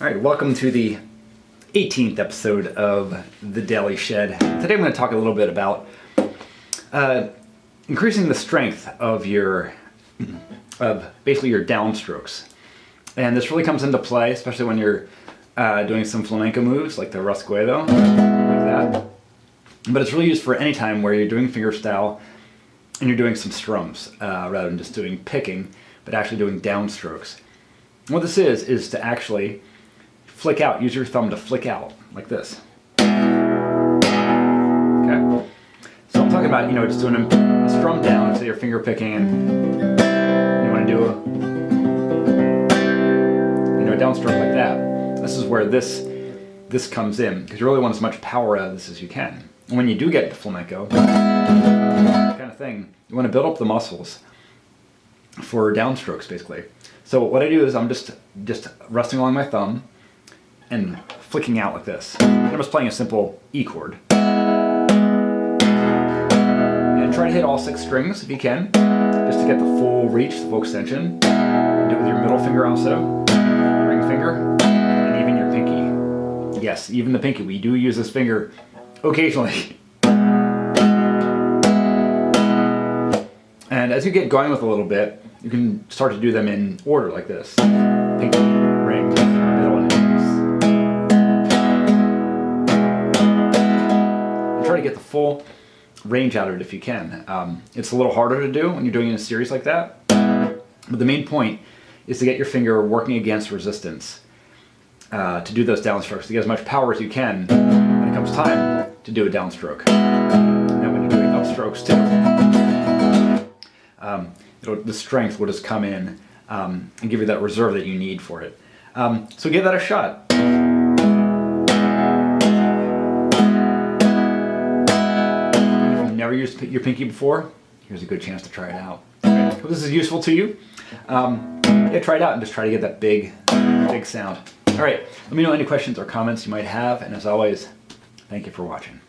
All right, welcome to the 18th episode of the Daily Shed. Today I'm going to talk a little bit about increasing the strength of basically your downstrokes. And this really comes into play, especially when you're doing some flamenco moves like the rasguedo, like that. But it's really used for any time where you're doing fingerstyle and you're doing some strums rather than just doing picking, but actually doing downstrokes. And what this is to actually flick out. Use your thumb to flick out like this. Okay. So I'm talking about, just doing a strum down, say you're finger picking, and you want to do a downstroke like that. This is where this comes in, because you really want as much power out of this as you can. And when you do get to flamenco kind of thing, you want to build up the muscles for downstrokes, basically. So what I do is I'm just resting along my thumb and flicking out like this. I'm just playing a simple E chord. And try to hit all 6 strings if you can, just to get the full reach, the full extension. Do it with your middle finger also, ring finger, and even your pinky. Yes, even the pinky. We do use this finger occasionally. And as you get going with a little bit, you can start to do them in order like this. Pinky, ring, middle, and index. Try to get the full range out of it if you can. It's a little harder to do when you're doing it in a series like that, but the main point is to get your finger working against resistance to do those downstrokes, to get as much power as you can when it comes time to do a downstroke. And then when you're doing upstrokes too, the strength will just come in and give you that reserve that you need for it. So give that a shot. Never used your pinky before, here's a good chance to try it out. Hope this is useful to you. Yeah, try it out and just try to get that big sound. All right, let me know any questions or comments you might have, and as always, thank you for watching.